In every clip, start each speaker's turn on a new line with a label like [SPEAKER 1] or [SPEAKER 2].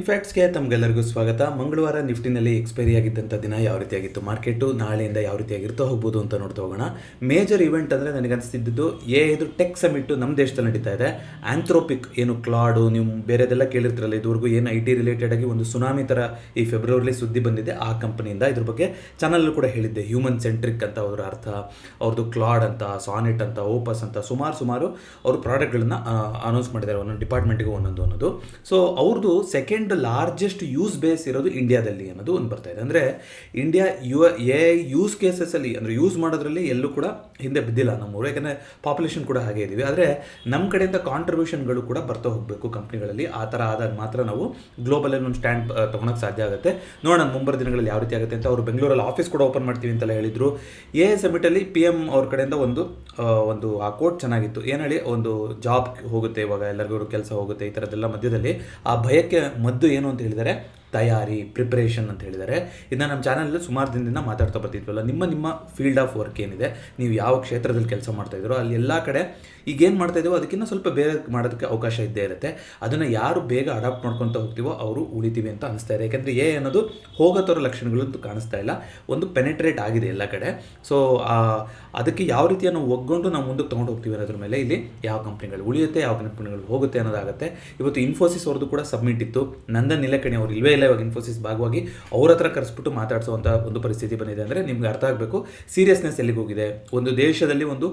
[SPEAKER 1] Swing ಫ್ಯಾಕ್ಟ್ಸ್ಗೆ ತಮಗೆಲ್ಲರಿಗೂ ಸ್ವಾಗತ. ಮಂಗಳವಾರ ನಿಫ್ಟಿನಲ್ಲಿ ಎಕ್ಸ್ಪೈರಿ ಆಗಿದ್ದಂಥ ದಿನ ಯಾವ ರೀತಿಯಾಗಿತ್ತು, ಮಾರ್ಕೆಟು ನಾಳೆಯಿಂದ ಯಾವ ರೀತಿಯಾಗಿರ್ತೋ ಹೋಗ್ಬೋದು ಅಂತ ನೋಡ್ತಾ ಹೋಗೋಣ. ಮೇಜರ್ ಇವೆಂಟ್ ಅಂದರೆ ನನಗೆ ಅನಿಸ್ತಿದ್ದು ಇದು ಟೆಕ್ ಸಮಿಟ್ಟು ನಮ್ಮ ದೇಶದಲ್ಲಿ ನಡೀತಾ ಇದೆ. ಆಂಥ್ರೋಪಿಕ್ ಏನು ಕ್ಲಾಡು, ನೀವು ಬೇರೆದೆಲ್ಲ ಕೇಳಿರ್ತಿರಲ್ಲ, ಇದುವರೆಗೂ ಏನು IT ರಿಲೇಟೆಡ್ ಆಗಿ ಒಂದು ಸುನಾಮಿ ಥರ ಈ ಫೆಬ್ರವರಿಲಿ ಸುದ್ದಿ ಬಂದಿದೆ ಆ ಕಂಪನಿಯಿಂದ. ಇದ್ರ ಬಗ್ಗೆ ಚಾನಲ್ಲು ಕೂಡ ಹೇಳಿದ್ದೆ. ಹ್ಯೂಮನ್ ಸೆಂಟ್ರಿಕ್ ಅಂತ ಅವರ ಅರ್ಥ, ಅವ್ರದ್ದು ಕ್ಲಾಡ್ ಅಂತ, ಸಾನೆಟ್ ಅಂತ, ಓಪಸ್ ಅಂತ ಸುಮಾರು ಅವರು ಪ್ರಾಡಕ್ಟ್ಗಳನ್ನ ಅನೌನ್ಸ್ ಮಾಡಿದ್ದಾರೆ, ಒಂದೊಂದು ಡಿಪಾರ್ಟ್ಮೆಂಟ್ಗೆ ಒಂದೊಂದು ಅನ್ನೋದು. ಸೊ ಅವ್ರದ್ದು ಸೆಕೆಂಡ್ ಲಾರ್ಜೆಸ್ಟ್ ಯೂಸ್ ಬೇಸ್ ಇರೋದು ಇಂಡಿಯಾದಲ್ಲಿ ಅನ್ನೋದು ಒಂದು ಬರ್ತಾ ಇದೆ. ಅಂದರೆ ಇಂಡಿಯಾ ಯೂಸ್ ಕೇಸಸಲ್ಲಿ ಅಂದರೆ ಯೂಸ್ ಮಾಡೋದ್ರಲ್ಲಿ ಎಲ್ಲೂ ಕೂಡ ಹಿಂದೆ ಬಿದ್ದಿಲ್ಲ ನಮ್ಮೂರು, ಯಾಕಂದರೆ ಪಾಪ್ಯುಲೇಷನ್ ಕೂಡ ಹಾಗೆ ಇದ್ದೀವಿ. ಆದರೆ ನಮ್ಮ ಕಡೆಯಿಂದ ಕಾಂಟ್ರಿಬ್ಯೂಷನ್ಗಳು ಕೂಡ ಬರ್ತಾ ಹೋಗಬೇಕು ಕಂಪ್ನಿಗಳಲ್ಲಿ. ಆ ಥರ ಆದಾಗ ಮಾತ್ರ ನಾವು ಗ್ಲೋಬಲಲ್ಲಿ ಒಂದು ಸ್ಟ್ಯಾಂಡ್ ತೊಗೊಳಕ್ಕೆ ಸಾಧ್ಯ ಆಗುತ್ತೆ. ನೋಡೋಣ ಮುಂಬರುವ ದಿನಗಳಲ್ಲಿ ಯಾವ ರೀತಿ ಆಗುತ್ತೆ ಅಂತ. ಅವರು ಬೆಂಗಳೂರಲ್ಲಿ ಆಫೀಸ್ ಕೂಡ ಓಪನ್ ಮಾಡ್ತೀವಿ ಅಂತೆಲ್ಲ ಹೇಳಿದರು. ಸಮಿಟಲ್ಲಿ PM ಅವ್ರ ಕಡೆಯಿಂದ ಒಂದು ಆ ಕೋಟ್ ಚೆನ್ನಾಗಿತ್ತು. ಏನು ಹೇಳಿ, ಒಂದು ಜಾಬ್ ಹೋಗುತ್ತೆ, ಇವಾಗ ಎಲ್ಲರಿಗೂ ಕೆಲಸ ಹೋಗುತ್ತೆ, ಈ ಥರದ್ದೆಲ್ಲ ಮಧ್ಯದಲ್ಲಿ ಆ ಭಯಕ್ಕೆ ಮದ್ದು ಏನು ಅಂತ ಹೇಳಿದರೆ ತಯಾರಿ, ಪ್ರಿಪ್ರೇಷನ್ ಅಂತ ಹೇಳಿದ್ದಾರೆ. ಇದನ್ನ ನಮ್ಮ ಚಾನಲಲ್ಲಿ ಸುಮಾರು ದಿನದಿಂದ ಮಾತಾಡ್ತಾ ಬರ್ತಿದ್ವಲ್ಲ. ನಿಮ್ಮ ಫೀಲ್ಡ್ ಆಫ್ ವರ್ಕ್ ಏನಿದೆ, ನೀವು ಯಾವ ಕ್ಷೇತ್ರದಲ್ಲಿ ಕೆಲಸ ಮಾಡ್ತಾಯಿದ್ರೋ ಅಲ್ಲಿ ಎಲ್ಲ ಕಡೆ ಈಗೇನು ಮಾಡ್ತಾಯಿದ್ದೀವೋ ಅದಕ್ಕಿಂತ ಸ್ವಲ್ಪ ಬೇರೆ ಮಾಡೋದಕ್ಕೆ ಅವಕಾಶ ಇದ್ದೇ ಇರುತ್ತೆ. ಅದನ್ನು ಯಾರು ಬೇಗ ಅಡಾಪ್ಟ್ ಮಾಡ್ಕೊತ ಹೋಗ್ತೀವೋ ಅವರು ಉಳಿತೀವಿ ಅಂತ ಅನಿಸ್ತಾ ಇದೆ. ಯಾಕೆಂದರೆ ಅನ್ನೋದು ಹೋಗೋತರ ಲಕ್ಷಣಗಳಂತೂ ಕಾಣಿಸ್ತಾ ಇಲ್ಲ, ಒಂದು ಪೆನೆಟ್ರೇಟ್ ಆಗಿದೆ ಎಲ್ಲ ಕಡೆ. ಸೊ ಅದಕ್ಕೆ ಯಾವ ರೀತಿಯ ನಾವು ಒಗ್ಗೊಂಡು ನಾವು ಮುಂದಕ್ಕೆ ತೊಗೊಂಡು ಹೋಗ್ತೀವಿ ಅನ್ನೋದ್ರ ಮೇಲೆ ಇಲ್ಲಿ ಯಾವ ಕಂಪ್ನಿಗಳು ಉಳಿಯುತ್ತೆ, ಯಾವ ಕಂಪ್ನಿಗಳು ಹೋಗುತ್ತೆ ಅನ್ನೋದಾಗುತ್ತೆ. ಇವತ್ತು ಇನ್ಫೋಸಿಸ್ ಅವ್ರದ್ದು ಕೂಡ ಸಬ್ಮಿಟ್ ಇತ್ತು. ನಂದನ್ ನಿಲಕಣಿ ಅವರು ಇಲ್ವೇ ಇಲ್ಲ ಇವಾಗ ಇನ್ಫೋಸಿಸ್ ಭಾಗವಾಗಿ ಅವ್ರ ಹತ್ರ ಕರೆಸ್ಬಿಟ್ಟು ಮಾತಾಡಿಸುವಂಥ ಒಂದು ಪರಿಸ್ಥಿತಿ ಬಂದಿದೆ. ಅಂದರೆ ನಿಮ್ಗೆ ಅರ್ಥ ಆಗಬೇಕು ಸೀರಿಯಸ್ನೆಸ್ ಎಲ್ಲಿಗೆ ಹೋಗಿದೆ. ಒಂದು ದೇಶದಲ್ಲಿ ಒಂದು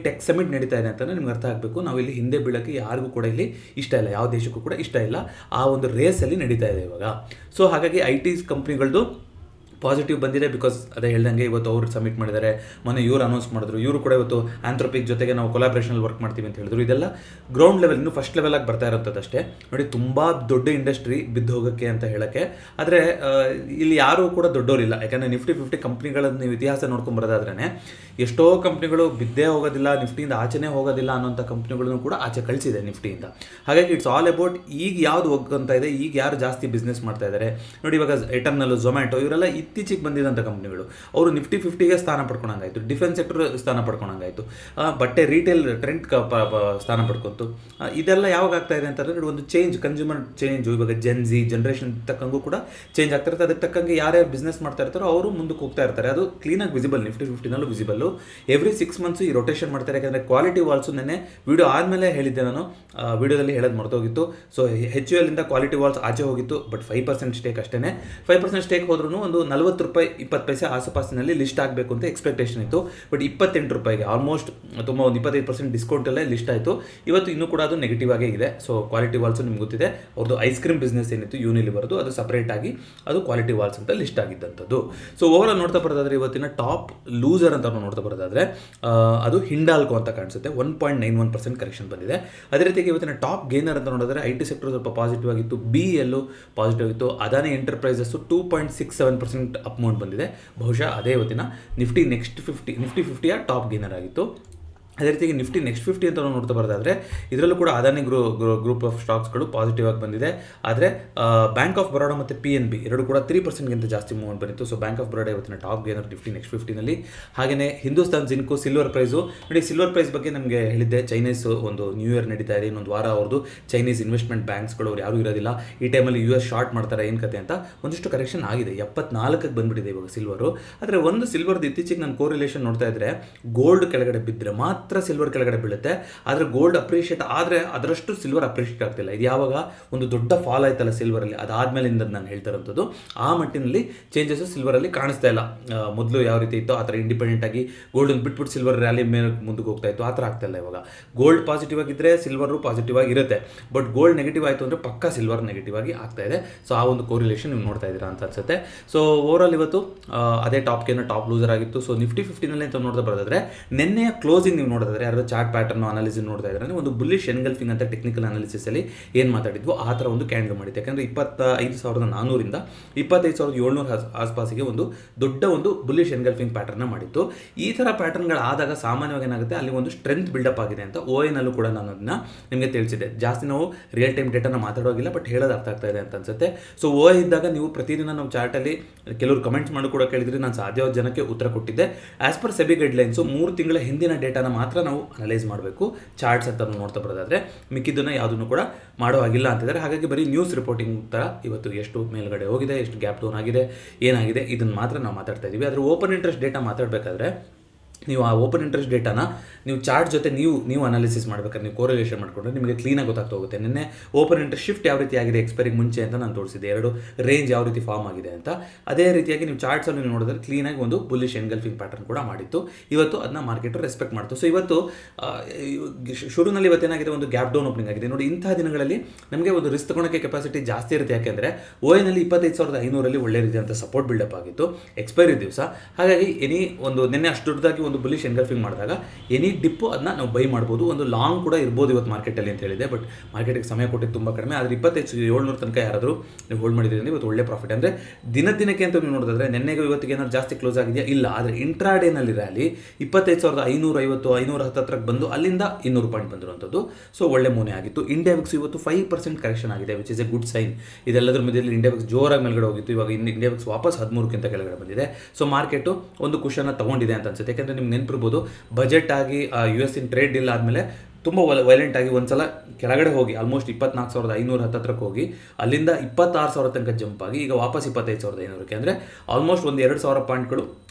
[SPEAKER 1] ಟೆಕ್ ಸಮಿಟ್ ನಡೀತಾ ಇದೆ ಅಂತಲೇ ನಿಮ್ಗೆ ಅರ್ಥ ಆಗಬೇಕು. ನಾವು ಇಲ್ಲಿ ಹಿಂದೆ ಬೀಳೋಕ್ಕೆ ಯಾರಿಗೂ ಕೂಡ ಇಲ್ಲಿ ಇಷ್ಟ ಇಲ್ಲ, ಯಾವ ದೇಶಕ್ಕೂ ಕೂಡ ಇಷ್ಟ ಇಲ್ಲ. ಆ ಒಂದು ರೇಸಲ್ಲಿ ನಡೀತಾ ಇದೆ ಇವಾಗ. ಸೊ ಹಾಗಾಗಿ IT ಕಂಪ್ನಿಗಳದ್ದು ಪಾಸಿಟಿವ್ ಬಂದಿದೆ. ಬಿಕಾಸ್ ಅದೇ ಹೇಳ್ದಂಗೆ ಇವತ್ತು ಅವರು ಸಬ್ಮಿಟ್ ಮಾಡಿದ್ದಾರೆ, ಮೊನ್ನೆ ಇವರು ಅನೌನ್ಸ್ ಮಾಡಿದ್ರು. ಇವರು ಕೂಡ ಇವತ್ತು ಆಂಥ್ರೋಪಿಕ್ ಜೊತೆಗೆ ನಾವು ಕೊಲಾಬ್ರೇಷನಲ್ಲಿ ವರ್ಕ್ ಮಾಡ್ತೀವಿ ಅಂತ ಹೇಳಿದ್ರು. ಇದೆಲ್ಲ ಗ್ರೌಂಡ್ ಲೆವೆಲ್, ಇನ್ನೂ ಫಸ್ಟ್ ಲೆವೆಲಾಗಿ ಬರ್ತಾ ಇರೋಂಥದ್ದು ಅಷ್ಟೇ. ನೋಡಿ, ತುಂಬ ದೊಡ್ಡ ಇಂಡಸ್ಟ್ರಿ ಬಿದ್ದು ಹೋಗೋಕ್ಕೆ ಅಂತ ಹೇಳೋಕ್ಕೆ. ಆದರೆ ಇಲ್ಲಿ ಯಾರೂ ಕೂಡ ದೊಡ್ಡವರಿಲ್ಲ. ಯಾಕಂದರೆ Nifty 50 ಕಂಪ್ನಿಗಳನ್ನು ನೀವು ಇತಿಹಾಸ ನೋಡ್ಕೊಂಬರೋದಾದ್ರೇ ಎಷ್ಟೋ ಕಂಪ್ನಿಗಳು ಬಿದ್ದೇ ಹೋಗೋದಿಲ್ಲ, ನಿಫ್ಟಿಯಿಂದ ಆಚೆನೇ ಹೋಗೋದಿಲ್ಲ ಅನ್ನೋಂಥ ಕಂಪ್ನಿಗಳನ್ನು ಕೂಡ ಆಚೆ ಕಳಿಸಿದೆ ನಿಫ್ಟಿಯಿಂದ. ಹಾಗಾಗಿ ಇಟ್ಸ್ ಆಲ್ ಅಬೌಟ್ ಈಗ ಯಾವುದು ಹೋಗ್ತಾ ಇದೆ, ಈಗ ಯಾರು ಜಾಸ್ತಿ ಬಿಸ್ನೆಸ್ ಮಾಡ್ತಾ ಇದ್ದಾರೆ. ನೋಡಿ, ಇವಾಗ ಎಟರ್ನಲ್, ಝೊಮ್ಯಾಟೊ ಇವರೆಲ್ಲ ಇತ್ತೀಚೆಗೆ ಬಂದಿದ್ದಂಥ ಕಂಪ್ನಿಗಳು. ಅವರು Nifty 50ಗೆ ಸ್ಥಾನ ಪಡ್ಕೊಂಡಂಗಾಯಿತು, ಡಿಫೆನ್ಸ್ ಸೆಕ್ಟರ್ ಸ್ಥಾನ ಪಡ್ಕೊಂಡಂಗಾಯಿತು, ಬಟ್ಟೆ ರೀಟೇಲ್ ಟ್ರೆಂಡ್ ಸ್ಥಾನ ಪಡ್ಕೊಂತು. ಇದೆಲ್ಲ ಯಾವಾಗ ಆಗ್ತಾ ಇದೆ ಅಂತಂದರೆ ಒಂದು ಚೇಂಜ್, ಕನ್ಸ್ಯೂಮರ್ ಚೇಂಜು. ಇವಾಗ ಜನ್ರೇಷನ್ ತಕ್ಕಂಗೂ ಕೂಡ ಚೇಂಜ್ ಆಗ್ತಾ ಇರುತ್ತೆ. ಅದಕ್ಕೆ ತಕ್ಕಂಗೆ ಯಾರ್ಯಾರು ಬಿಸ್ನೆಸ್ ಮಾಡ್ತಾ ಇರ್ತಾರೋ ಅವರು ಮುಂದಕ್ಕೆ ಹೋಗ್ತಾ ಇರ್ತಾರೆ. ಅದು ಕ್ಲೀನಾಗಿ ವಿಸಿಬಲ್, Nifty 50ನಲ್ಲೂ ವಿಸಿಬಲ್ಲು. ಎವ್ರಿ 6 ಮಂತ್ಸು ಈ ರೊಟೇಷನ್ ಮಾಡ್ತಾರೆ. ಯಾಕಂದರೆ ಕ್ವಾಲಿಟಿ ವಾಲ್ಸು ನೆನ್ನೆ ವಿಡಿಯೋ ಆದಮೇಲೆ ಹೇಳಿದ್ದೆ ನಾನು, ವಿಡಿಯೋದಲ್ಲಿ ಹೇಳೋದು ಮರ್ತೋಗಿತ್ತು. ಸೊ HUL ಇಂದ ಕ್ವಾಲಿಟಿ ವಾಲ್ಸ್ ಆಚೆ ಹೋಗಿತ್ತು, ಬಟ್ 5% ಸ್ಟೇಕ್ ಅಷ್ಟೇ. 5% ಸ್ಟೇಕ್ ಹೋದ್ರೂ ಒಂದು 40 ರೂಪಾಯಿ 20 ಪೈಸೆ ಆಸುಪಾಸಿನಲ್ಲಿ ಲಿಸ್ಟ್ ಆಗಬೇಕು ಅಂತ ಎಕ್ಸ್ಪೆಕ್ಟೇಷನ್ ಇತ್ತು. ಬಟ್ 28 ರೂಪಾಯಿಗೆ ಆಲ್ಮೋಸ್ಟ್ ತುಂಬ ಒಂದು 25% ಡಿಸ್ಕೌಂಟಲ್ಲೇ ಲಿಸ್ಟ್ ಆಯಿತು. ಇವತ್ತು ಇನ್ನೂ ಕೂಡ ಅದು ನೆಗೆಟಿವ್ ಆಗೇ ಇದೆ. ಸೊ ಕ್ವಾಲಿಟಿ ವಾಲ್ಸು ನಿಮ್ಗೆ ಗೊತ್ತಿದೆ, ಅವ್ರದ್ದು ಐಸ್ ಕ್ರೀಮ್ ಬಿಸ್ನೆಸ್ ಏನಿತ್ತು ಯೂನಿಲಿವರ್ದು, ಅದು ಸಪ್ರೇಟ್ ಆಗಿ ಅದು ಕ್ವಾಲಿಟಿ ವಾಲ್ಸ್ ಅಂತ ಲಿಸ್ಟ್ ಆಗಿದ್ದಂಥದ್ದು. ಸೊ ಓವರಾಲ್ ನೋಡ್ತಾ ಬರೋದಾದ್ರೆ ಇವತ್ತಿನ ಟಾಪ್ ಲೂಸರ್ ಅಂತ ನೋಡ್ತಾ ಬರೋದಾದ್ರೆ ಅದು ಹಿಂಡಾಲ್ಕೋ ಅಂತ ಕಾಣಿಸುತ್ತೆ. 1.91% ಕರೆಕ್ಷನ್ ಬಂದಿದೆ. ಅದೇ ರೀತಿಯಾಗಿ ಇವತ್ತಿನ ಟಾಪ್ ಗೇನರ್ ಅಂತ ನೋಡಿದ್ರೆ IT ಸೆಕ್ಟರ್ ಸ್ವಲ್ಪ ಪಾಸಿಟಿವ್ ಆಗಿತ್ತು, BEL ಪಾಸಿಟಿವ್ ಆಗಿತ್ತು, ಅದಾನಿ ಎಂಟರ್ಪ್ರೈಸಸ್ಸು 2.67% ಅಪ್ ಮೌಂಟ್ ಬಂದಿದೆ. ಬಹುಶಃ ಅದೇ ಇವತ್ತಿನ Nifty 50ಯ ಟಾಪ್ ಗೇನರ್ ಆಗಿತ್ತು. ಅದೇ ರೀತಿಯಾಗಿ Nifty ನೆಕ್ಸ್ಟ್ 50 ಅಂತ ನಾವು ನೋಡ್ತಾ ಬರೋದಾದರೆ ಇದರಲ್ಲೂ ಕೂಡ ಅದಾನಿ ಗ್ರೂಪ್ ಆಫ್ ಸ್ಟಾಕ್ಸ್ಗಳು ಪಾಸಿಟಿವ್ ಆಗಿ ಬಂದಿದೆ. ಆದರೆ ಬ್ಯಾಂಕ್ ಆಫ್ ಬರೋಡಾ ಮತ್ತು PNB ಎರಡು ಕೂಡ 3%ಗಿಂತ ಜಾಸ್ತಿ ಮೂವ್ಮೆಂಟ್ ಬಂದಿತ್ತು. ಸೊ ಬ್ಯಾಂಕ್ ಆಫ್ ಬರೋಡಾ ಇವತ್ತಿನ ಟಾಪ್ ಗೇನರ್ Nifty ನೆಕ್ಸ್ಟ್ 50ನಲ್ಲಿ. ಹಾಗೆಯೇ ಹಿಂದೂಸ್ತಾನ್ ಜಿನ್ಕು ಸಿಲ್ವರ್ ಪ್ರೈಸು. ನೋಡಿ, ಸಿಲ್ವರ್ ಪ್ರೈಸ್ ಬಗ್ಗೆ ನಮಗೆ ಹೇಳಿದ್ದೆ, ಚೈನೀಸ್ ಒಂದು ನ್ಯೂ ಇಯರ್ ನಡೀತಾ ಇದೆ, ಇನ್ನೊಂದು ವಾರ ಅವ್ರದ್ದು ಚೈನೀಸ್ ಇನ್ವೆಸ್ಟ್ಮೆಂಟ್ ಬ್ಯಾಂಕ್ಸ್ಗಳು ಅವ್ರು ಯಾರೂ ಇರೋದಿಲ್ಲ. ಈ ಟೈಮಲ್ಲಿ US ಶಾರ್ಟ್ ಮಾಡ್ತಾರೆ, ಏನು ಕತೆ ಅಂತ ಒಂದಿಷ್ಟು ಕರೆಕ್ಷನ್ ಆಗಿದೆ. 74ಕ್ಕೆ ಬಂದುಬಿಟ್ಟಿದೆ ಇವಾಗ ಸಿಲ್ವರು. ಆದರೆ ಒಂದು ಸಿಲ್ವರ್ದು ಇತ್ತೀಚೆಗೆ ನಾನು ಕೋರಿಲೇಷನ್ ನೋಡ್ತಾ ಇದ್ದರೆ ಗೋಲ್ಡ್ ಕೆಳಗಡೆ ಬಿದ್ದರೆ ಮಾತ್ರ ಸಿಲ್ವರ್ ಕೆಳಗಡೆ ಬೀಳುತ್ತೆ. ಆದರೆ ಗೋಲ್ಡ್ ಅಪ್ರಿಷಿಯೇಟ್ ಆದರೆ ಅದರಷ್ಟು ಸಿಲ್ವರ್ ಅಪ್ರಿಷಿಯೇಟ್ ಆಗ್ತಿಲ್ಲ. ಇದು ಯಾವಾಗ ಒಂದು ದೊಡ್ಡ ಫಾಲ್ ಆಯ್ತಲ್ಲ ಸಿಲ್ವರಲ್ಲಿ, ಅದಾದ್ಮೇಲಿಂದ ನಾನು ಹೇಳ್ತಾ ಇರೋಂಥದ್ದು. ಆ ಮಟ್ಟಿನಲ್ಲಿ ಚೇಂಜಸ್ ಸಿಲ್ವರಲ್ಲಿ ಕಾಣಿಸ್ತಾ ಇಲ್ಲ. ಮೊದಲು ಯಾವ ರೀತಿ ಇತ್ತು ಆ ಥರ ಇಂಡಿಪೆಂಡೆಂಟ್ ಆಗಿ ಗೋಲ್ಡನ್ನು ಬಿಟ್ಬಿಟ್ಟು ಸಿಲ್ವರ್ ರ್ಯಾಲಿ ಮೇಲೆ ಮುಂದಕ್ಕೆ ಹೋಗ್ತಾ ಇತ್ತು, ಆ ಥರ ಆಗ್ತಾ ಇಲ್ಲ ಇವಾಗ. ಗೋಲ್ಡ್ ಪಾಸಿಟಿವ್ ಆಗಿದ್ದರೆ ಸಿಲ್ವರು ಪಾಸಿಟಿವ್ ಆಗಿರುತ್ತೆ, ಬಟ್ ಗೋಲ್ಡ್ ನೆಗೆಟಿವ್ ಆಯಿತು ಅಂದರೆ ಪಕ್ಕ ಸಿಲ್ವರ್ ನೆಗೆಟಿವ್ ಆಗಿ ಆಗ್ತಾ ಇದೆ. ಸೊ ಆ ಒಂದು ಕೋರಿಲೇಷನ್ ನೀವು ನೋಡ್ತಾ ಇದ್ದೀರಾ ಅಂತ ಅನ್ಸುತ್ತೆ. ಸೊ ಓವರಾಲ್ ಇವತ್ತು ಅದೇ ಟಾಪ್ ಲೂಸರ್ ಆಗಿತ್ತು. ಸೊ Nifty 50ನಲ್ಲಿ ಅಂತ ನೋಡ್ತಾ ಬರೋದಾದ್ರೆ ನಿನ್ನೆಯ ಕ್ಲೋಸಿಂಗ್ ನೀವು ನೋಡಿದ್ರೆ ಯಾರು ಚಾರ್ಟ್ ಪ್ಯಾಟರ್ನ್ ಅನಾಲಿಸಿಸ್ ನೋಡ್ತಾ ಇದ್ದಾರೆ, ಒಂದು ಬುಲ್ಲಿಶ್ ಎನ್ಗಲ್ಫಿಂಗ್ ಅಂತ ಟೆಕ್ನಿಕಲ್ ಅನಾಲಿಸಿಸಲ್ಲಿ ಏನು ಮಾತಾಡಿದ್ವು ಆ ಥರ ಒಂದು ಕ್ಯಾಂಡಲ್ ಮಾಡಿತ್ತು. ಯಾಕಂದರೆ 25,400ರಿಂದ 25,700 ಆಸ್ಪಾಸಿಗೆ ಒಂದು ದೊಡ್ಡ ಒಂದು ಬುಲ್ಲಿಶ್ ಎನ್ಗಲ್ಫಿಂಗ್ ಪ್ಯಾಟರ್ನ ಮಾಡಿತ್ತು. ಈ ಥರ ಪ್ಯಾಟರ್ನ್ಗಳಾದಾಗ ಸಾಮಾನ್ಯವಾಗಿ ಏನಾಗುತ್ತೆ, ಅಲ್ಲಿ ಒಂದು ಸ್ಟ್ರೆಂತ್ ಬಿಲ್ಡಪ್ ಆಗಿದೆ ಅಂತ OIನಲ್ಲೂ ಕೂಡ ನಾನು ಅದನ್ನ ನಿಮಗೆ ತಿಳಿಸಿದ್ದೆ. ಜಾಸ್ತಿ ನಾವು ರಿಯಲ್ ಟೈಮ್ ಡೇಟಾನ ಮಾತಾಡೋಗಿಲ್ಲ, ಬಟ್ ಹೇಳೋದು ಅರ್ಥ ಆಗ್ತಾ ಇದೆ ಅಂತ ಅನ್ಸುತ್ತೆ. ಸೊ OI ಇದ್ದಾಗ ನೀವು ಪ್ರತಿದಿನ ನಾವು ಚಾರ್ಟಲ್ಲಿ ಕೆಲವರು ಕಮೆಂಟ್ಸ್ ಮಾಡಿ ಕೂಡ ಕೇಳಿದ್ರಿ, ನಾನು ಸಾಧ್ಯವಾದ ಜನಕ್ಕೆ ಉತ್ತರ ಕೊಟ್ಟಿದ್ದೆ. ಆಸ್ ಪರ್ ಸೆಬಿ ಗೈಡ್ಲೈನ್ಸು 3 ತಿಂಗಳ ಹಿಂದಿನ ಡೇಟಾನ ಮಾತ್ರ ಮಾತ್ರ ನಾವು ಅನಲೈಸ್ ಮಾಡಬೇಕು ಚಾರ್ಟ್ಸ್ ಅಂತ ನೋಡ್ತಾ ಬರೋದಾದರೆ. ಮಿಕ್ಕಿದ್ದನ್ನು ಯಾವುದನ್ನು ಕೂಡ ಮಾಡೋ ಹಾಗಿಲ್ಲ ಅಂತಿದ್ದಾರೆ. ಹಾಗಾಗಿ ಬರೀ ನ್ಯೂಸ್ ರಿಪೋರ್ಟಿಂಗ್ ಥರ ಇವತ್ತು ಎಷ್ಟು ಮೇಲ್ಗಡೆ ಹೋಗಿದೆ, ಎಷ್ಟು ಗ್ಯಾಪ್ ಡೌನ್ ಆಗಿದೆ, ಏನಾಗಿದೆ ಇದನ್ನು ಮಾತ್ರ ನಾವು ಮಾತಾಡ್ತಾ ಇದ್ದೀವಿ. ಆದರೆ ಓಪನ್ ಇಂಟ್ರೆಸ್ಟ್ ಡೇಟಾ ಮಾತಾಡಬೇಕಾದ್ರೆ ನೀವು ಆ ಓಪನ್ ಇಂಟ್ರೆಸ್ಟ್ ಡೇಟಾನ ನೀವು ಚಾರ್ಟ್ ಜೊತೆ ನೀವು ಅನಾಲಿಸಿಸ್ ಮಾಡಬೇಕಾದ್ರೆ ನೀವು ಕೋರಿಲೇಷನ್ ಮಾಡಿಕೊಂಡ್ರೆ ನಿಮಗೆ ಕ್ಲೀನಾಗಿ ಗೊತ್ತಾಗ್ತಾ ಹೋಗುತ್ತೆ. ನಿನ್ನೆ ಓಪನ್ ಇಂಟ್ರೆಸ್ಟ್ ಶಿಫ್ಟ್ ಯಾವ ರೀತಿ ಆಗಿದೆ ಎಕ್ಸ್ಪೈರಿಗೆ ಮುಂಚೆ ಅಂತ ನಾನು ತೋರಿಸಿದ್ದೆ, ಎರಡು ರೇಂಜ್ ಯಾವ ರೀತಿ ಫಾರ್ಮ್ ಆಗಿದೆ ಅಂತ. ಅದೇ ರೀತಿಯಾಗಿ ನೀವು ಚಾರ್ಟ್ಸಲ್ಲಿ ನೀವು ನೋಡಿದ್ರೆ ಕ್ಲೀನಾಗಿ ಒಂದು ಬುಲ್ಲಿಶ್ ಎನ್ಗಲ್ಫಿಂಗ್ ಪ್ಯಾಟರ್ನ್ ಕೂಡ ಮಾಡಿತ್ತು. ಇವತ್ತು ಅದನ್ನ ಮಾರ್ಕೆಟು ರೆಸ್ಪೆಕ್ಟ್ ಮಾಡ್ತು. ಸೊ ಇವತ್ತು ಶುರುನಲ್ಲಿ ಇವತ್ತೇನಾಗಿದೆ, ಒಂದು ಗ್ಯಾಪ್ ಡೌನ್ ಓಪನಿಂಗ್ ಆಗಿದೆ. ನೋಡಿ, ಇಂತಹ ದಿನಗಳಲ್ಲಿ ನಮಗೆ ಒಂದು ರಿಸ್ಕ್ ತಗೊಳ್ಳೋಕ್ಕೆ ಕೆಪಾಸಿಟಿ ಜಾಸ್ತಿ ಇರುತ್ತೆ. ಯಾಕೆಂದರೆ ಓಎನಲ್ಲಿ 25,500 ಒಳ್ಳೆ ರೀತಿಯಂಥ ಸಪೋರ್ಟ್ ಬಿಲ್ಡಪ್ ಆಗಿತ್ತು ಎಕ್ಸ್ಪೈರಿ ದಿವಸ. ಹಾಗಾಗಿ ನಿನ್ನೆ ಅಷ್ಟು ದೊಡ್ಡದಾಗಿ ಒಂದು ಬುಲ್ಲಿಶ್ ಎನ್ಗಲ್ಫಿಂಗ್ ಮಾಡಿದಾಗ ಎನಿ ಡಿಪ್ಪು ಅದನ್ನ ನಾವು ಬೈ ಮಾಡ್ಬೋದು. ಒಂದು ಲಾಂಗ್ ಕೂಡ ಇರ್ಬೋದು ಇವತ್ತು ಮಾರ್ಕೆಟಲ್ಲಿ ಅಂತ ಹೇಳಿದೆ. ಬಟ್ ಮಾರ್ಕೆಟಿಗೆ ಸಮಯ ಕೊಟ್ಟಿದ್ದು ತುಂಬ ಕಡಿಮೆ. ಆದರೆ 25,700 ತನಕ ಯಾರಾದರೂ ನೀವು ಹೋಲ್ಡ್ ಮಾಡಿದ್ದೀರಿ ಇವತ್ತು ಒಳ್ಳೆ ಪ್ರಾಫಿಟ್. ಅಂದರೆ ದಿನಕ್ಕೆ ಅಂತ ನೀವು ನೋಡಿದ್ರೆ ನೆನ್ನೆಗೂ ಇವತ್ತಿಗೆ ಏನಾದ್ರು ಜಾಸ್ತಿ ಕ್ಲೋಸ್ ಆಗಿದೆಯಾ? ಇಲ್ಲ. ಆದರೆ ಇಂಟ್ರಾಡೇನಲ್ಲಿ ರ್ಯಾಲಿ 25,550 510 ಬಂದು ಅಲ್ಲಿಂದ 200 ಪಾಯಿಂಟ್ ಬಂದಿರುವಂಥದ್ದು. ಸೊ ಒಳ್ಳೆ ಮೂನೆ ಆಗಿತ್ತು. ಇಂಡಿಯಾ ವಿಕ್ಸ್ ಇವತ್ತು 5% ಕರೆಕ್ಷನ್ ಆಗಿದೆ, which is a good sign. ಇದೆಲ್ಲದರ ಮಧ್ಯದಲ್ಲಿ ಇಂಡಿಯಾ ವಿಕ್ಸ್ ಜೋರಾಗಿ ಮೇಲ್ಗಡೆ ಹೋಗಿತ್ತು. ಇವಾಗ ಇಂಡಿಯಾ ವಿಕ್ಸ್ ವಾಪಸ್ 13ಕ್ಕಿಂತ ಕೆಳಗಡೆ ಬಂದಿದೆ. ಸೊ ಮಾರ್ಕೆಟು ಒಂದು ಕುಶನ್ನ ತಗೊಂಡಿದೆ ಅಂತ ಅನ್ಸುತ್ತೆ. ಯಾಕೆಂದರೆ ನಿಮ್ಗೆ ನೆನಪಿರ್ಬೋದು, ಬಜೆಟ್ ಆಗಿ US ಇನ್ ಟ್ರೇಡ್ ಡೀಲ್ ಆದಮೇಲೆ ತುಂಬ ವೈಲೆಂಟ್ ಆಗಿ ಒಂದ್ಸಲ ಕೆಳಗಡೆ ಹೋಗಿ ಆಲ್ಮೋಸ್ಟ್ 24,510 ಹೋಗಿ ಅಲ್ಲಿಂದ 26,000 ತನಕ ಜಂಪ್ ಆಗಿ ಈಗ ವಾಪಸ್ 25,500 ಅಂದರೆ ಆಲ್ಮೋಸ್ಟ್ ಒಂದು 2,000 ಪಾಯಿಂಟ್ಗಳು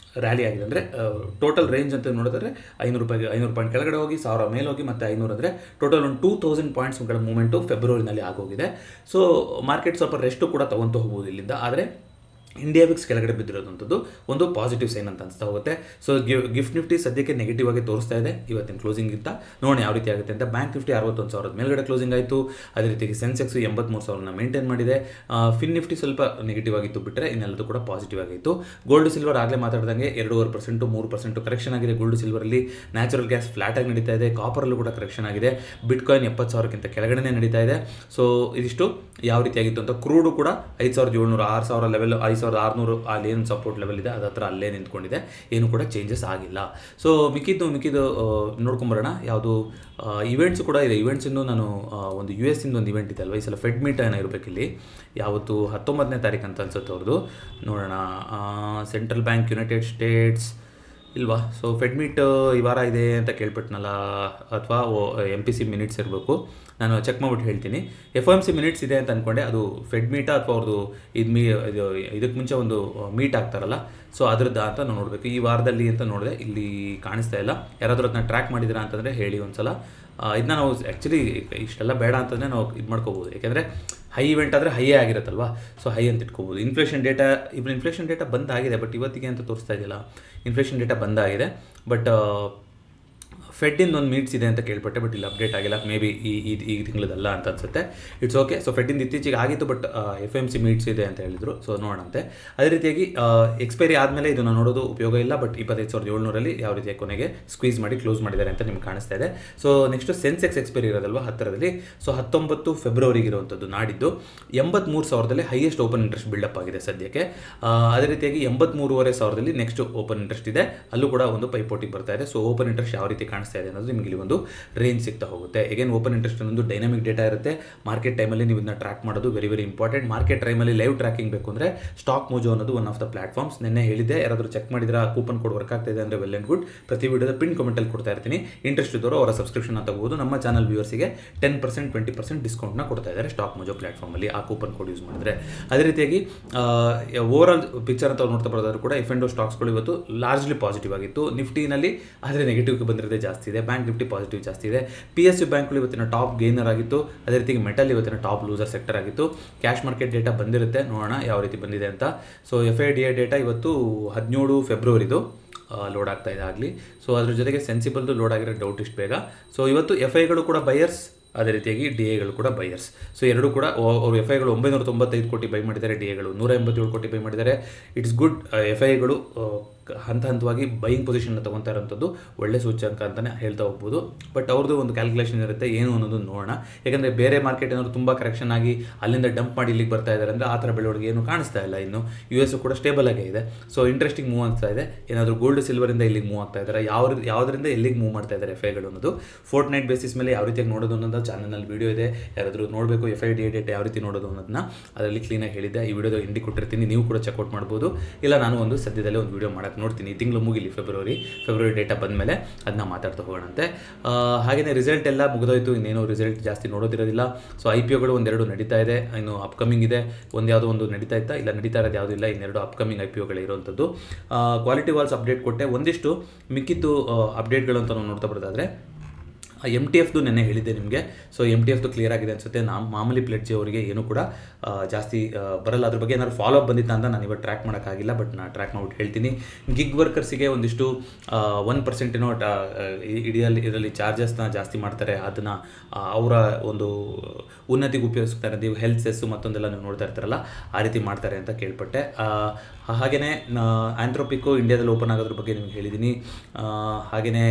[SPEAKER 1] ರ್ಯಾಲಿ ಆಗಿದೆ. ಅಂದರೆ ಟೋಟಲ್ ರೇಂಜ್ ಅಂತ ನೋಡಿದ್ರೆ 500 ಪಾಯಿಂಟ್ ಕೆಳಗಡೆ ಹೋಗಿ 1,000 ಮೇಲೆ ಹೋಗಿ ಮತ್ತೆ 500 ಅಂದರೆ ಟೋಟಲ್ ಒಂದು 2,000 ಪಾಯಿಂಟ್ಸ್ಗಳ ಮೂಮೆಂಟು ಫೆಬ್ರವರಿನಲ್ಲಿ ಆಗೋಗಿದೆ. ಸೊ ಮಾರ್ಕೆಟ್ ಸ್ವಲ್ಪ ರೆಸ್ಟು ಕೂಡ ತೊಗೊತ ಹೋಗ್ಬೋದು ಇಲ್ಲಿಂದ. ಆದರೆ ಇಂಡಿಯಾ ವಿಕ್ಸ್ ಕೆಳಗಡೆ ಬಿದ್ದಿರೋದಂಥದ್ದು ಒಂದು ಪಾಸಿಟಿವ್ ಸೈನ್ ಅಂತ ಅನಿಸ್ತಾ ಹೋಗುತ್ತೆ. ಸೊ ಗಿಫ್ಟ್ ನಿಫ್ಟಿ ಸದ್ಯಕ್ಕೆ ನೆಗೆಟಿವ್ ಆಗಿ ತೋರಿಸ್ತಾ ಇದೆ ಇವತ್ತಿನ ಕ್ಲೋಸಿಂಗಿಂತ. ನೋಡೋಣ ಯಾವ ರೀತಿ ಆಗುತ್ತೆ ಅಂತ. ಬ್ಯಾಂಕ್ ನಿಫ್ಟಿ 61,000 ಮೇಲ್ಗಡೆ ಕ್ಲೋಸಿಂಗ್ ಆಯಿತು. ಅದೇ ರೀತಿಯಾಗಿ ಸೆನ್ಸೆಕ್ಸ್ 83,000 ಮೇಂಟೈನ್ ಮಾಡಿದೆ. ಫಿನ್ ನಿಫ್ಟಿ ಸ್ವಲ್ಪ ನೆಗೆಟಿವ್ ಆಗಿತ್ತು, ಬಿಟ್ಟರೆ ಇನ್ನೆಲ್ಲದು ಕೂಡ ಪಾಸಿಟಿವ್ ಆಗಿತ್ತು. ಗೋಲ್ಡ್ ಸಿಲ್ವರ್ ಆಗಲೇ ಮಾತಾಡಿದಂಗೆ 2.5% 3% ಕರೆಕ್ಷನ್ ಆಗಿದೆ. ಗೋಲ್ಡ್ ಸಿಲ್ವರಲ್ಲಿ ನ್ಯಾಚುರಲ್ ಗ್ಯಾಸ್ ಫ್ಲಾಟ್ ಆಗಿ ನಡೀತಾ ಇದೆ. ಕಾಪರಲ್ಲೂ ಕೂಡ ಕರೆಕ್ಷನ್ ಆಗಿದೆ. ಬಿಟ್ಕಾಯಿನ್ 70,000ಕ್ಕಿಂತ ಕೆಳಗಡೆ ನಡೀತಾ ಇದೆ. ಸೊ ಇದಿಷ್ಟು ಯಾವ ರೀತಿಯಾಗಿತ್ತು ಅಂತ. ಕ್ರೂಡು ಕೂಡ 5,700 6,000 ಲೆವೆಲ್ 5,600 ಅಲ್ಲಿ ಏನು ಸಪೋರ್ಟ್ ಲೆವೆಲ್ ಇದೆ ಅದ ಹತ್ರ ಅಲ್ಲೇ ನಿಂತ್ಕೊಂಡಿದೆ. ಏನು ಕೂಡ ಚೇಂಜಸ್ ಆಗಿಲ್ಲ. ಸೊ ಮಿಕ್ಕಿದ್ದು ನೋಡ್ಕೊಂಬರೋಣ. ಯಾವುದು ಇವೆಂಟ್ಸು ಕೂಡ ಇದೆ. ಇವೆಂಟ್ಸಿಂದು ನಾನು ಒಂದು US ಇಂದ ಒಂದು ಇವೆಂಟ್ ಇದೆ ಅಲ್ವಾ, ಈ ಸಲ ಫೆಡ್ ಮೀಟ್ ಏನೋ ಇರಬೇಕಿಲ್ಲಿ. ಯಾವತ್ತು 19ನೇ ತಾರೀಕು ಅಂತ ಅನ್ಸುತ್ತೆ ಅವ್ರದ್ದು. ನೋಡೋಣ. ಸೆಂಟ್ರಲ್ ಬ್ಯಾಂಕ್ ಯುನೈಟೆಡ್ ಸ್ಟೇಟ್ಸ್ ಇಲ್ವಾ? ಸೊ ಫೆಡ್ ಮೀಟ್ ಈ ವಾರ ಇದೆ ಅಂತ ಕೇಳ್ಬಿಟ್ನಲ್ಲ, ಅಥವಾ MPC ಮಿನಿಟ್ಸ್ ಇರಬೇಕು. ನಾನು ಚೆಕ್ ಮಾಡಿಬಿಟ್ಟು ಹೇಳ್ತೀನಿ. FOMC ಮಿನಿಟ್ಸ್ ಇದೆ ಅಂತ ಅಂದ್ಕೊಂಡೆ. ಅದು ಫೆಡ್ ಮೀಟಾ ಅಥವಾ ಅವ್ರದ್ದು ಇದಕ್ಕೆ ಮುಂಚೆ ಒಂದು ಮೀಟ್ ಆಗ್ತಾರಲ್ಲ, ಸೊ ಅದ್ರದ್ದು ಅಂತ ನಾನು ನೋಡಬೇಕು. ಈ ವಾರದಲ್ಲಿ ಅಂತ ನೋಡಿದೆ, ಇಲ್ಲಿ ಕಾಣಿಸ್ತಾ ಇಲ್ಲ. ಯಾರಾದರೂ ಅದನ್ನ ಟ್ರ್ಯಾಕ್ ಮಾಡಿದ್ದೀರಾ ಅಂತಂದರೆ ಹೇಳಿ ಒಂದ್ಸಲ. ಇದನ್ನ ನಾವು ಆ್ಯಕ್ಚುಲಿ ಇಷ್ಟೆಲ್ಲ ಬೇಡ ಅಂತಂದರೆ ನಾವು ಇದು ಮಾಡ್ಕೋಬೋದು. ಯಾಕೆಂದರೆ ಹೈ ಇವೆಂಟ್ ಆದರೆ ಹೈಯೇ ಆಗಿರುತ್ತಲ್ವ, ಸೊ ಹೈ ಅಂತ ಇಟ್ಕೋಬೋದು. ಇನ್ಫ್ಲೇಷನ್ ಡೇಟಾ ಬಂದಾಗಿದೆ, ಬಟ್ ಇವತ್ತಿಗೆ ಅಂತ ತೋರಿಸ್ತಾ ಇದೆಯಲ್ಲ. ಇನ್ಫ್ಲೇಷನ್ ಡೇಟಾ ಬಂದಾಗಿದೆ, ಬಟ್ ಫೆಡ್ಡಿಂದ ಒಂದು ಮೀಟ್ಸ್ ಇದೆ ಅಂತ ಕೇಳ್ಪಟ್ಟೆ, ಬಟ್ ಇಲ್ಲಿ ಅಪ್ಡೇಟ್ ಆಗಿಲ್ಲ. ಮೇ ಬಿ ಈ ತಿಂಗಳದಲ್ಲ ಅಂತ ಅನ್ಸುತ್ತೆ. It's okay. ಸೊ ಫೆಡ್ಡಿಂದ ಇತ್ತೀಚೆಗೆ ಆಗಿತ್ತು, ಬಟ್ FOMC ಮೀಟ್ಸ್ ಇದೆ ಅಂತ ಹೇಳಿದರು. ಸೊ ನೋಡೋಣಂತೆ. ಅದೇ ರೀತಿಯಾಗಿ ಎಕ್ಸ್ಪೈರಿ ಆದಮೇಲೆ ಇದನ್ನು ನೋಡೋದು ಉಪಯೋಗ ಇಲ್ಲ. ಬಟ್ 25,700 ಯಾವ ರೀತಿಯಾಗಿ ಕೊನೆಗೆ ಸ್ಕ್ವೀಸ್ ಮಾಡಿ ಕ್ಲೋಸ್ ಮಾಡಿದ್ದಾರೆ ಅಂತ ನಿಮ್ಗೆ ಕಾಣಿಸ್ತಾ ಇದೆ. ಸೊ ನೆಕ್ಸ್ಟ್ ಸೆನ್ಸೆಕ್ಸ್ ಎಕ್ಸ್ಪೈರಿ ಇರೋದಲ್ವ ಹತ್ತಿರದಲ್ಲಿ. ಸೊ 19 ಫೆಬ್ರವರಿಗೆ ಇರುವಂಥದ್ದು ನಾಡಿದ್ದು. 83,000 ಹೈಯೆಸ್ಟ್ ಓಪನ್ ಇಂಟ್ರೆಸ್ಟ್ ಬಿಲ್ಡಪ್ ಆಗಿದೆ ಸದ್ಯಕ್ಕೆ. ಅದೇ ರೀತಿಯಾಗಿ 83,500 ನೆಕ್ಸ್ಟ್ ಓಪನ್ ಇಂಟ್ರೆಸ್ಟ್ ಇದೆ. ಅಲ್ಲೂ ಕೂಡ ಒಂದು ಪೈಪೋಟಿ ಬರ್ತಾ ಇದೆ. ಸೊ ಓಪನ್ ಇಂಟ್ರೆಸ್ಟ್ ಯಾವ ರೀತಿ ಕಾಣಿಸ್ತಾ ಇದೆ ಅನ್ನೋದು ನಿಮಗೆ ಇಲ್ಲಿ ಒಂದು ರೇಂಜ್ ಸಿಗ್ತಾ ಹೋಗುತ್ತೆ. ಎಗೇನ್ ಓಪನ್ ಇಂಟ್ರೆಸ್ಟ್ ಅನ್ನೊಂದು ಡೈನಾಮಿಕ್ ಡೇಟಾ ಇರುತ್ತೆ. ಮಾರ್ಕೆಟ್ ಟೈಮಲ್ಲಿ ನೀವು ಇದನ್ನ ಟ್ರ್ಯಾಕ್ ಮಾಡೋದು ವೆರಿ ವೆರಿ ಇಂಪಾರ್ಟೆಂಟ್. ಮಾರ್ಕೆಟ್ ಟೈಮಲ್ಲಿ ಲೈವ್ ಟ್ರ್ಯಾಕಿಂಗ್ ಬೇಕು ಅಂದರೆ ಸ್ಟಾಕ್ ಮೋಜೋ ಅನ್ನೋದು ಒನ್ ಆಫ್ ದ ಪ್ಲಾಟ್ಫಾರ್ಮ್ಸ್. ನಿನ್ನೆ ಹೇಳಿದ್ದೆ, ಯಾರಾದರೂ ಚೆಕ್ ಮಾಡಿದ್ರೆ ಕೂಪನ್ ಕೋಡ್ ವರ್ಕ್ ಆಗ್ತಾ ಇದೆ ಅಂದರೆ ವೆಲ್ ಆ್ಯಂಡ್ ಗುಡ್. ಪ್ರತಿ ವಿಡಿಯೋದ ಪಿನ್ ಕಮೆಂಟಲ್ಲಿ ಕೊಡ್ತಾ ಇರ್ತೀನಿ. ಇಂಟ್ರೆಸ್ಟ್ ಇದ್ದವರು ಅವರ ಸಬ್ಸ್ಕ್ರಿಪ್ಷನ್ ತಗೋಬೋದು. ನಮ್ಮ ಚಾನಲ್ ವ್ಯೂವರ್ಸಿಗೆ 10% 20% ಡಿಸ್ಕೌಂಟ್ನ ಕೊಡ್ತಾ ಇದ್ದಾರೆ ಸ್ಟಾಕ್ ಮೋಜೋ ಪ್ಲಾಟ್ಫಾರ್ಮಲ್ಲಿ, ಆ ಕೂಪನ್ ಕೋಡ್ ಯೂಸ್ ಮಾಡಿದ್ರೆ. ಅದೇ ರೀತಿಯಾಗಿ ಓವರ್ ಆಲ್ ಪಿಕ್ಚರ್ ಅಂತ ನೋಡ್ತಾ ಬರೋದಾದ್ರು ಕೂಡ F&O ಸ್ಟಾಕ್ಸ್ಗಳು ಇವತ್ತು ಲಾರ್ಜ್ಲಿ ಪಾಸಿಟಿವ್ ಆಗಿತ್ತು. ನಿಫ್ಟಿನಲ್ಲಿ ಆದರೆ ನೆಗೆಟಿವ್ಗೆ ಬಂದಿರೋದೇ ಜಾಸ್ತಿ ಇದೆ. ಬ್ಯಾಂಕ್ ನಿಫ್ಟಿ ಪಾಸಿಟಿವ್ ಜಾಸ್ತಿ ಇದೆ. PSU ಬ್ಯಾಂಕ್ಗಳು ಇವತ್ತಿನ ಟಾಪ್ ಗೇನರ್ ಆಗಿತ್ತು. ಅದೇ ರೀತಿಯಾಗಿ ಮೆಟಲ್ ಇವತ್ತಿನ ಟಾಪ್ ಲೂಸರ್ ಸೆಕ್ಟರ್ ಆಗಿತ್ತು. ಕ್ಯಾಶ್ ಮಾರ್ಕೆಟ್ ಡೇಟಾ ಬಂದಿರುತ್ತೆ, ನೋಡೋಣ ಯಾವ ರೀತಿ ಬಂದಿದೆ ಅಂತ. ಸೊ FIDI ಡೇಟಾ ಇವತ್ತು 17 ಫೆಬ್ರವರಿದು ಲೋಡ್ ಆಗ್ತಾ ಇದೆ ಆಗಲಿ. ಸೊ ಅದ್ರ ಜೊತೆಗೆ ಸೆನ್ಸಿಬಲ್ದು ಲೋಡ್ ಆಗಿರೋ ಡೌಟ್ ಇಷ್ಟು ಬೇಗ. ಸೊ ಇವತ್ತು FIಗಳು ಕೂಡ ಬೈಯರ್ಸ್, ಅದೇ ರೀತಿಯಾಗಿ DIಗಳು ಕೂಡ ಬೈಯರ್ಸ್. ಸೊ ಎರಡೂ ಕೂಡ ಅವರು FIಗಳು 995 ಕೋಟಿ ಬೈ ಮಾಡಿದ್ದಾರೆ, DIಗಳು 187 ಕೋಟಿ ಬೈ ಮಾಡಿದ್ದಾರೆ. It's good. FIಗಳು ಹಂತವಾಗಿ ಬೈಯಿಂಗ್ ಪೊಸಿಷನ್ನ ತೊಗೊತಾ ಇರೋಂಥದ್ದು ಒಳ್ಳೆ ಸೂಚಕ ಅಂತಲೇ ಹೇಳ್ತಾ ಹೋಗ್ಬೋದು. ಬಟ್ ಅವ್ರದ್ದು ಒಂದು ಕ್ಯಾಲ್ಕುಲೇಷನ್ ಇರುತ್ತೆ, ಏನು ಅನ್ನೋದು ನೋಡೋಣ. ಯಾಕಂದರೆ ಬೇರೆ ಮಾರ್ಕೆಟ್ ಏನಾದ್ರು ತುಂಬ ಕರೆಕ್ಷನ್ ಆಗಿ ಅಲ್ಲಿಂದ ಡಂಪ್ ಮಾಡಿ ಇಲ್ಲಿಗೆ ಬರ್ತಾ ಇದ್ದಾರೆ ಅಂದರೆ ಆ ಥರ ಬೆಳವಣಿಗೆ ಏನು ಕಾಣಿಸ್ತಾ ಇಲ್ಲ. ಇನ್ನು US ಕೂಡ ಸ್ಟೇಬಲ್ ಆಗೇ ಇದೆ. ಸೊ ಇಂಟ್ರೆಸ್ಟಿಂಗ್ ಮೂವ್ ಆಗ್ತಾ ಇದೆ. ಏನಾದರೂ ಗೋಲ್ಡ್ ಸಿಲ್ವರಿಂದ ಇಲ್ಲಿಗೆ ಮೂವ್ ಆಗ್ತಾ ಇದ್ದಾರೆ, ಯಾವುದರಿಂದ ಎಲ್ಲಿಗೆ ಮೂವ್ ಮಾಡ್ತಾ ಇದ್ದಾರೆ FIಗಳು ಅನ್ನೋದು ಫೋರ್ಟ್ ನೈಟ್ ಬೇಸಿಸ್ ಮೇಲೆ ಯಾವ ರೀತಿಯಾಗಿ ನೋಡೋದು ಅನ್ನೋದು ಚಾನಲ್ನಲ್ಲಿ ವೀಡಿಯೋ ಇದೆ. ಯಾರಾದರೂ ನೋಡಬೇಕು FIDI ಡೇಟಾ ಯಾವ ರೀತಿ ನೋಡೋದು ಅನ್ನೋದನ್ನ ಅದರಲ್ಲಿ ಕ್ಲೀನಾಗಿ ಹೇಳಿದ್ದೆ. ಈ ವಿಡಿಯೋದ ಎಂಡಿ ಕೊಟ್ಟಿರ್ತೀನಿ, ನೀವು ಕೂಡ ಚೆಕ್ಔಟ್ ಮಾಡ್ಬೋದು. ಇಲ್ಲ ನಾನು ಒಂದು ಸದ್ಯದಲ್ಲೇ ಒಂದು ವೀಡಿಯೋ ಮಾಡೋಕ್ಕೆ ಮಾತಾಡೋಕೆ ನೋಡ್ತೀನಿ. ಈ ತಿಂಗಳು ಮುಗಿಲಿ, ಫೆಬ್ರವರಿ ಡೇಟಾ ಬಂದಮೇಲೆ ಅದನ್ನ ಮಾತಾಡ್ತಾ ಹೋಗೋಣಂತೆ. ಹಾಗೆಯೇ ರಿಸಲ್ಟ್ ಎಲ್ಲ ಮುಗಿದೋಯ್ತು, ಇನ್ನೇನು ರಿಸಲ್ಟ್ ಜಾಸ್ತಿ ನೋಡೋದಿರೋದಿಲ್ಲ. ಸೊ IPOಗಳು ಒಂದೆರಡು ನಡೀತಾ ಇದೆ, ಇನ್ನು ಅಪ್ಕಮಿಂಗ್ ಇದೆ. ಯಾವುದೋ ಒಂದು ನಡೀತಾ ಇಲ್ಲ, ನಡೀತಾ ಇರೋದು ಯಾವುದೂ ಇಲ್ಲ, ಇನ್ನೆರಡು ಅಪ್ಕಮಿಂಗ್ IPOಗಳು ಇರುವಂಥದ್ದು. ಕ್ವಾಲಿಟಿ ವಾಲ್ಸ್ ಅಪ್ಡೇಟ್ ಕೊಟ್ಟೆ. ಒಂದಿಷ್ಟು ಮಿಕ್ಕಿದ್ದು ಅಪ್ಡೇಟ್ಗಳು ಅಂತ ನಾವು ನೋಡ್ತಾ ಬರೋದಾದರೆ MTFದು ನೆನ್ನೆ ಹೇಳಿದ್ದೆ ನಿಮಗೆ. ಸೊ MTFದು ಕ್ಲಿಯರ್ ಆಗಿದೆ ಅನಿಸುತ್ತೆ. ಮಾಮೂಲಿ ಪ್ಲೆಡ್ಜ್ ಅವರಿಗೆ ಏನೂ ಕೂಡ ಜಾಸ್ತಿ ಬರಲ್ಲ. ಅದ್ರ ಬಗ್ಗೆ ಏನಾದ್ರು ಫಾಲೋ ಅಪ್ ಬಂದಿತ್ತ ಅಂತ ನಾನು ಇವತ್ತು ಟ್ರ್ಯಾಕ್ ಮಾಡೋಕ್ಕಾಗಿಲ್ಲ, ಬಟ್ ನಾನು ಟ್ರ್ಯಾಕ್ ಮಾಡ್ಬಿಟ್ಟು ಹೇಳ್ತೀನಿ. ಗಿಗ್ ವರ್ಕರ್ಸಿಗೆ ಒಂದಿಷ್ಟು 1% ಏನೋ ಇದರಲ್ಲಿ ಚಾರ್ಜಸ್ನ ಜಾಸ್ತಿ ಮಾಡ್ತಾರೆ, ಅದನ್ನು ಅವರ ಒಂದು ಉನ್ನತಿಗೆ ಉಪಯೋಗಿಸ್ತಾರೆ. ನೀವು ಹೆಲ್ತ್ ಸೆಸ್ಸು ಮತ್ತೊಂದೆಲ್ಲ ನೀವು ನೋಡ್ತಾ ಇರ್ತಾರಲ್ಲ, ಆ ರೀತಿ ಮಾಡ್ತಾರೆ ಅಂತ ಕೇಳ್ಪಟ್ಟೆ. ಹಾಗೆಯೇ ಆಂಥ್ರೋಪಿಕ್ಕು ಇಂಡಿಯಾದಲ್ಲಿ ಓಪನ್ ಆಗೋದ್ರ ಬಗ್ಗೆ ನಿಮ್ಗೆ ಹೇಳಿದ್ದೀನಿ. ಹಾಗೆಯೇ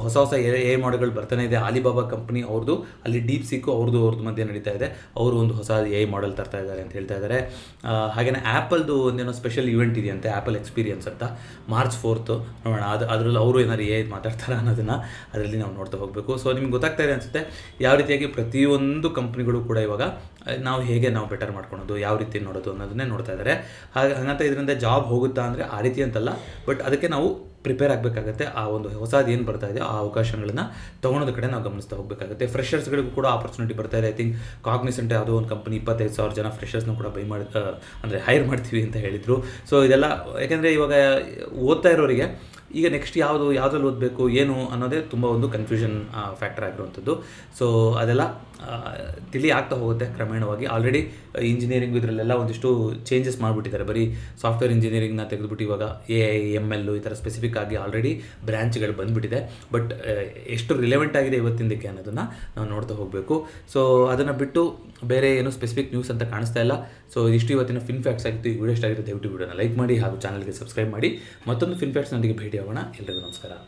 [SPEAKER 1] ಹೊಸ AI ಮಾಡೆಲ್ಗಳು ಬರ್ತಾನೆ ಇದೆ. ಆಲಿಬಾಬಾ ಕಂಪ್ನಿ ಅವ್ರದ್ದು, ಅಲ್ಲಿ ಡೀಪ್ ಸೀಕು ಅವ್ರದ್ದು ಮಧ್ಯೆ ನಡೀತಾ ಇದೆ. ಅವರು ಒಂದು ಹೊಸ AI ಮಾಡೆಲ್ ತರ್ತಾ ಇದ್ದಾರೆ ಅಂತ ಹೇಳ್ತಾ ಇದ್ದಾರೆ. ಹಾಗೆಯೇ ಆ್ಯಪಲ್ದು ಒಂದೇನೋ ಸ್ಪೆಷಲ್ ಇವೆಂಟ್ ಇದೆಯಂತೆ, ಆ್ಯಪಲ್ ಎಕ್ಸ್ಪೀರಿಯನ್ಸ್ ಅಂತ, March 4 ನೋಡೋಣ. ಅದರಲ್ಲಿ ಅವರು ಏನಾದ್ರು AI ಮಾತಾಡ್ತಾರೆ ಅನ್ನೋದನ್ನು ಅದರಲ್ಲಿ ನಾವು ನೋಡ್ತಾ ಹೋಗಬೇಕು. ಸೊ ನಿಮ್ಗೆ ಗೊತ್ತಾಗ್ತಾ ಇದೆ ಅನಿಸುತ್ತೆ ಯಾವ ರೀತಿಯಾಗಿ ಪ್ರತಿಯೊಂದು ಕಂಪ್ನಿಗಳು ಕೂಡ ಇವಾಗ ನಾವು ಬೆಟರ್ ಮಾಡ್ಕೊಳೋದು, ಯಾವ ರೀತಿ ನೋಡೋದು ಅನ್ನೋದನ್ನೇ ನೋಡ್ತಾ ಇದ್ದಾರೆ. ಹಾಗಂತ ಇದರಿಂದ ಜಾಬ್ ಹೋಗುತ್ತಾ ಅಂದರೆ ಆ ರೀತಿ ಅಂತಲ್ಲ, ಬಟ್ ಅದಕ್ಕೆ ನಾವು ಪ್ರಿಪೇರ್ ಆಗಬೇಕಾಗುತ್ತೆ. ಆ ಒಂದು ಹೊಸದು ಏನು ಬರ್ತಾ ಇದೆ ಆ ಅವಕಾಶಗಳನ್ನು ತೊಗೊಳೋದ ಕಡೆ ನಾವು ಗಮನಿಸ್ತಾ ಹೋಗಬೇಕಾಗುತ್ತೆ. ಫ್ರೆಷರ್ಸ್ಗಳಿಗೂ ಕೂಡ ಆಪರ್ಚುನಿಟಿ ಬರ್ತಾ ಇದೆ. ಐ ಥಿಂಕ್ ಕಾಗ್ನಿಸೆಂಟ್ ಯಾವುದೋ ಒಂದು ಕಂಪನಿ 25,000 ಜನ ಫ್ರೆಷರ್ಸ್ನ ಕೂಡ ಹೈರ್ ಮಾಡ್ತೀವಿ ಅಂತ ಹೇಳಿದರು. ಸೊ ಇದೆಲ್ಲ ಯಾಕೆಂದರೆ ಇವಾಗ ಓದ್ತಾ ಇರೋರಿಗೆ ಈಗ ನೆಕ್ಸ್ಟ್ ಯಾವುದ್ರಲ್ಲಿ ಓದಬೇಕು ಏನು ಅನ್ನೋದೇ ತುಂಬ ಒಂದು ಕನ್ಫ್ಯೂಷನ್ ಫ್ಯಾಕ್ಟರ್ ಆಗಿರುವಂಥದ್ದು. ಸೊ ಅದೆಲ್ಲ ತಿಳಿ ಆಗ್ತಾ ಹೋಗುತ್ತೆ ಕ್ರಮೇಣವಾಗಿ. ಆಲ್ರೆಡಿ ಇಂಜಿನಿಯರಿಂಗು ಇದರಲ್ಲೆಲ್ಲ ಒಂದಿಷ್ಟು ಚೇಂಜಸ್ ಮಾಡಿಬಿಟ್ಟಿದ್ದಾರೆ. ಬರೀ ಸಾಫ್ಟ್ವೇರ್ ಇಂಜಿನಿಯರಿಂಗ್ನ ತೆಗೆದುಬಿಟ್ಟು ಇವಾಗ AI ML ಈ ಥರ ಸ್ಪೆಸಿಫಿಕ್ ಆಗಿ ಆಲ್ರೆಡಿ ಬ್ರ್ಯಾಂಚ್ಗಳು ಬಂದುಬಿಟ್ಟಿದೆ. ಬಟ್ ಎಷ್ಟು ರಿಲೆವೆಂಟ್ ಆಗಿದೆ ಇವತ್ತಿನದಕ್ಕೆ ಅನ್ನೋದನ್ನು ನಾವು ನೋಡ್ತಾ ಹೋಗಬೇಕು. ಸೊ ಅದನ್ನು ಬಿಟ್ಟು ಬೇರೆ ಏನು ಸ್ಪೆಸಿಫಿಕ್ ನ್ಯೂಸ್ ಅಂತ ಕಾಣಿಸ್ತಾ ಇಲ್ಲ. ಸೊ ಇಷ್ಟು ಇವತ್ತಿನ ಫಿನ್ ಫ್ಯಾಕ್ಟ್ಸ್ ಆಗಿತ್ತು. ಈ ವಿಡಿಯೋ ಇಷ್ಟ ಆಗಿರುತ್ತೆ, ದಯವಿಟ್ಟು ವಿಡಿಯೋನ ಲೈಕ್ ಮಾಡಿ ಹಾಗೂ ಚಾನಲ್ಗೆ ಸಬ್ಸ್ಕ್ರೈಬ್ ಮಾಡಿ. ಮತ್ತೊಂದು ಫಿನ್ ಫ್ಯಾಕ್ಟ್ಸ್ನೊಂದಿಗೆ ಭೇಟಿ ಆಗೋಣ. ಎಲ್ಲರಿಗೂ ನಮಸ್ಕಾರ.